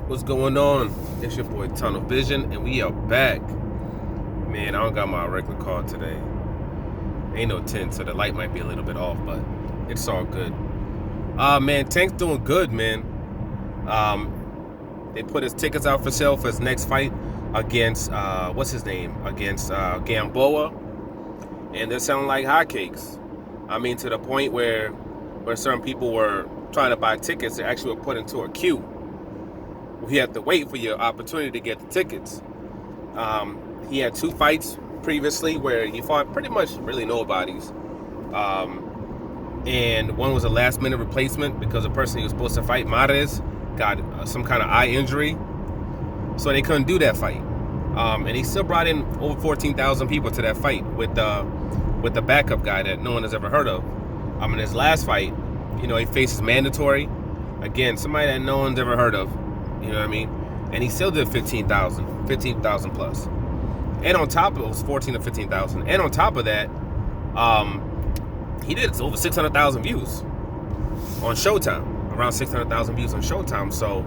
What's going on? It's your boy Tunnel Vision, and we are back. Man, I don't got my regular card today. Ain't no tint, so the light might be a little bit off, but it's all good. Man, Tank's doing good, man. They put his tickets out for sale for his next fight against what's his name? Against Gamboa, and they're selling like hotcakes. I mean, to the point where certain people were trying to buy tickets, they actually were put into a queue. You have to wait for your opportunity to get the tickets. He had 2 fights previously where he fought pretty much really nobodies. And one was a last minute replacement because the person he was supposed to fight, Mares, got some kind of eye injury. So they couldn't do that fight. And he still brought in over 14,000 people to that fight with the backup guy that no one has ever heard of. In his last fight, he faces mandatory. Again, somebody that no one's ever heard of. You know what I mean? And he still did 15,000 plus. And on top of it, was 14 to 15,000. And on top of that, he did over 600,000 views on Showtime. Around 600,000 views on Showtime. So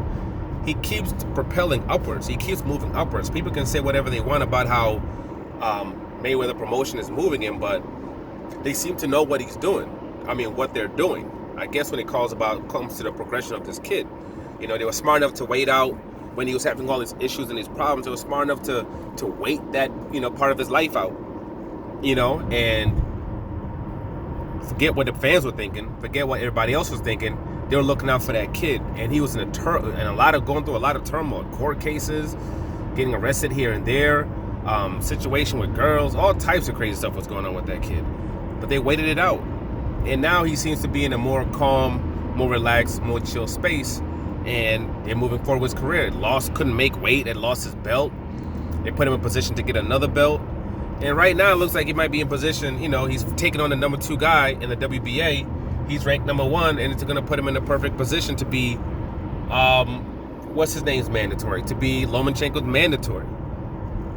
he keeps propelling upwards. He keeps moving upwards. People can say whatever they want about how Mayweather promotion is moving him, but they seem to know what he's doing. What they're doing. I guess when it comes to the progression of this kid. They were smart enough to wait out when he was having all these issues and these problems. They were smart enough to wait that, part of his life out, and forget what the fans were thinking, forget what everybody else was thinking. They were looking out for that kid, and he was going through a lot of turmoil, court cases, getting arrested here and there, situation with girls, all types of crazy stuff was going on with that kid. But they waited it out, and now he seems to be in a more calm, more relaxed, more chill space. And they're moving forward with his career. Couldn't make weight, and lost his belt. They put him in position to get another belt. And right now it looks like he might be in position, he's taking on the number 2 guy in the WBA. He's ranked number 1, and it's going to put him in the perfect position to be, what's his name's mandatory? To be Lomachenko's mandatory.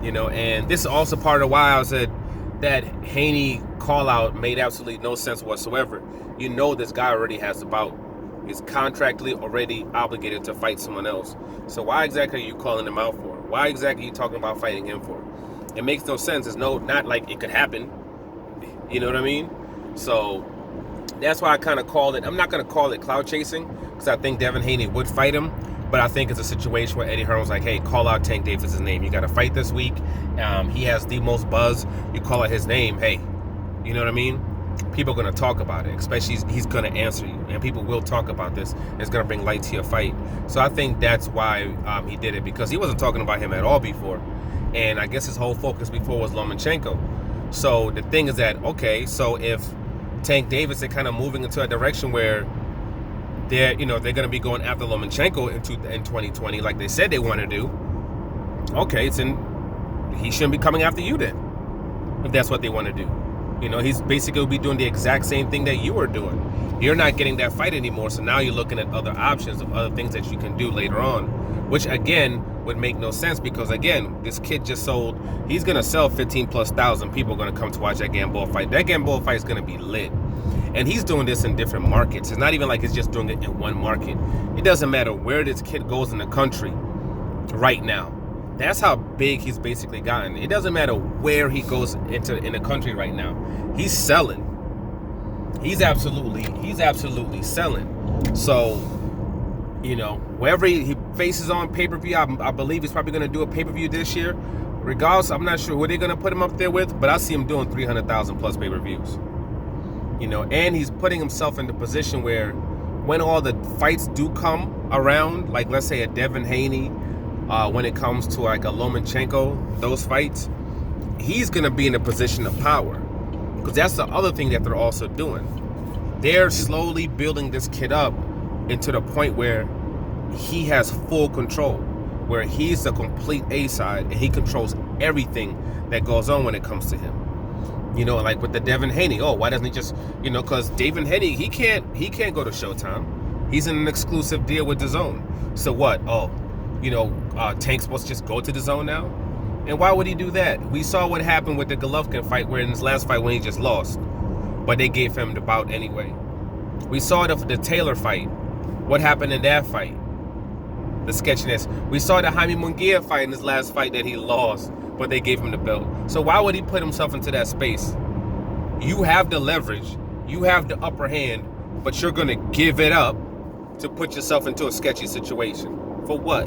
And this is also part of why I said that Haney call-out made absolutely no sense whatsoever. This guy already has the bout. He's contractually already obligated to fight someone else. So why exactly are you calling him out for? Why exactly are you talking about fighting him for? It makes no sense. It's not like it could happen. You know what I mean? So that's why I kind of called it. I'm not going to call it cloud chasing because I think Devin Haney would fight him. But I think it's a situation where Eddie Hearn was like, hey, call out Tank Davis' name. You got to fight this week. He has the most buzz. You call out his name. Hey, you know what I mean? People are going to talk about it, especially he's going to answer you, and people will talk about this. It's going to bring light to your fight. So I think that's why he did it, because he wasn't talking about him at all before, and I guess his whole focus before was Lomachenko. So the thing is that, okay, so if Tank Davis are kind of moving into a direction where they're going to be going after Lomachenko in 2020 like they said they want to do, okay, then he shouldn't be coming after you then, if that's what they want to do. He's basically be doing the exact same thing that you were doing. You're not getting that fight anymore, so now you're looking at other options of other things that you can do later on, which again would make no sense because again, this kid just sold. He's gonna sell 15,000+ people are gonna come to watch that Gamboa fight. That Gamboa fight is gonna be lit, and he's doing this in different markets. It's not even like he's just doing it in one market. It doesn't matter where this kid goes in the country right now. That's how big he's basically gotten. It doesn't matter where he goes in the country right now. He's selling. He's absolutely selling. So, wherever he faces on pay-per-view, I believe he's probably going to do a pay-per-view this year. Regardless, I'm not sure what they're going to put him up there with, but I see him doing 300,000 plus pay-per-views. And he's putting himself in the position where when all the fights do come around, like let's say a Devin Haney, when it comes to like a Lomachenko, those fights, he's going to be in a position of power. Because that's the other thing that they're also doing. They're slowly building this kid up into the point where he has full control, where he's the complete A-side and he controls everything that goes on when it comes to him. Like with the Devin Haney. Oh, why doesn't he just, because Devin Haney, he can't go to Showtime. He's in an exclusive deal with DAZN. So what? Oh, Tank's supposed to just go to DAZN now? And why would he do that? We saw what happened with the Golovkin fight, where in his last fight when he just lost, but they gave him the bout anyway. We saw the Taylor fight. What happened in that fight? the sketchiness. We saw the Jaime Munguia fight in his last fight that he lost, but they gave him the belt. So why would he put himself into that space? You have the leverage, you have the upper hand, but you're gonna give it up to put yourself into a sketchy situation. For what?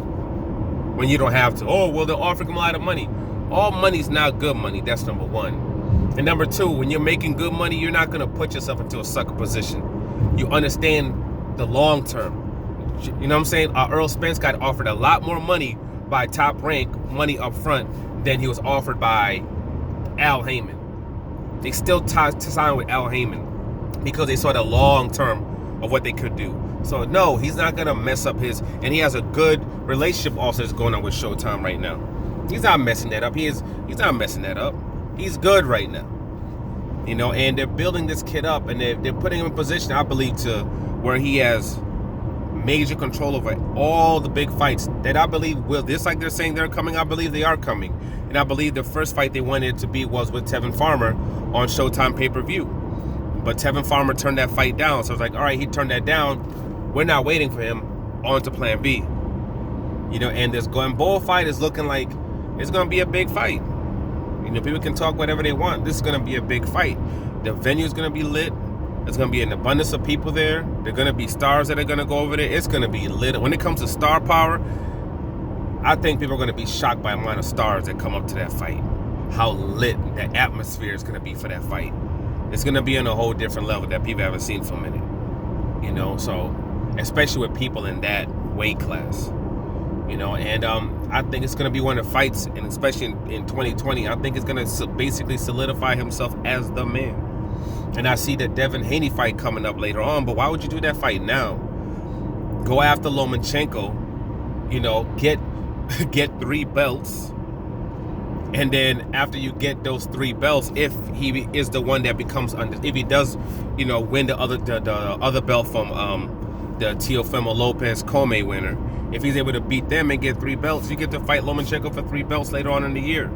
When you don't have to. Oh, well, they're offering him a lot of money. All money's not good money. That's number one. And number two, when you're making good money, you're not gonna put yourself into a sucker position. You understand the long term. You know what I'm saying? Earl Spence got offered a lot more money by Top Rank, money up front, than he was offered by Al Heyman. They still signed with Al Heyman because they saw the long term of what they could do. So no, he's not gonna mess up his, and he has a good relationship also that's going on with Showtime right now. He's not messing that up. He's not messing that up. He's good right now. You know, and they're building this kid up, and they're putting him in position, I believe, to where he has major control over all the big fights that I believe will, just like they're saying they're coming, I believe they are coming. And I believe the first fight they wanted it to be was with Tevin Farmer on Showtime pay-per-view. But Tevin Farmer turned that fight down. So I was like, all right, he turned that down. We're not waiting for him. On to plan B. You know, and this Gamboa fight is looking like it's going to be a big fight. You know, people can talk whatever they want. This is going to be a big fight. The venue is going to be lit. There's going to be an abundance of people there. There are going to be stars that are going to go over there. It's going to be lit. When it comes to star power, I think people are going to be shocked by the amount of stars that come up to that fight. How lit the atmosphere is going to be for that fight. It's going to be on a whole different level that people haven't seen for a minute. You know, so especially with people in that weight class. You know, and I think it's going to be one of the fights, and especially in 2020, I think it's going to basically solidify himself as the man. And I see the Devin Haney fight coming up later on, but why would you do that fight now? Go after Lomachenko, you know, get 3 belts, and then after you get those 3 belts, if he is the one that becomes if he does, you know, win the other belt from the Teofimo Lopez Comey winner, if he's able to beat them and get 3 belts, you get to fight Lomachenko for 3 belts later on in the year.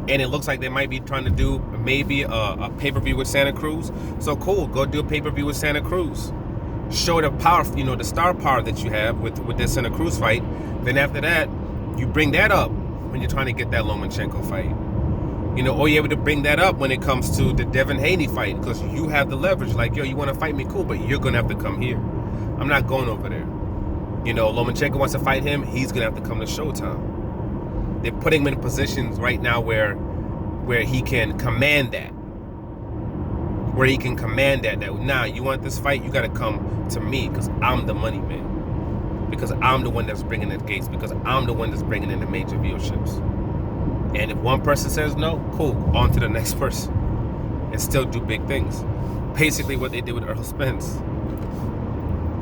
And it looks like they might be trying to do maybe a pay-per-view with Santa Cruz. So cool, go do a pay-per-view with Santa Cruz. Show the power, you know, the star power that you have with this Santa Cruz fight. Then after that, you bring that up when you're trying to get that Lomachenko fight. You know, or you're able to bring that up when it comes to the Devin Haney fight, because you have the leverage. Like, yo, you want to fight me? Cool, but you're going to have to come here. I'm not going over there. You know, Lomachenko wants to fight him. He's going to have to come to Showtime. They're putting him in positions right now where he can command that. Where he can command that nah, you want this fight, you got to come to me, because I'm the money man. Because I'm the one that's bringing in the gates. Because I'm the one that's bringing in the major viewerships. And if one person says no, cool, on to the next person. And still do big things. Basically what they did with Earl Spence.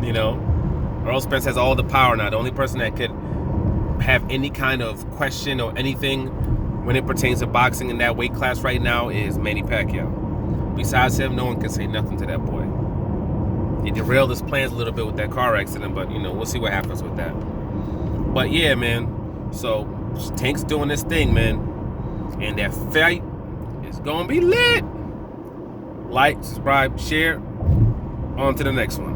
You know? Earl Spence has all the power now. The only person that could have any kind of question or anything when it pertains to boxing in that weight class right now is Manny Pacquiao. Besides him, no one can say nothing to that boy. He derailed his plans a little bit with that car accident, but, you know, we'll see what happens with that. But, yeah, man. So, Tank's doing this thing, man. And that fight is going to be lit. Like, subscribe, share. On to the next one.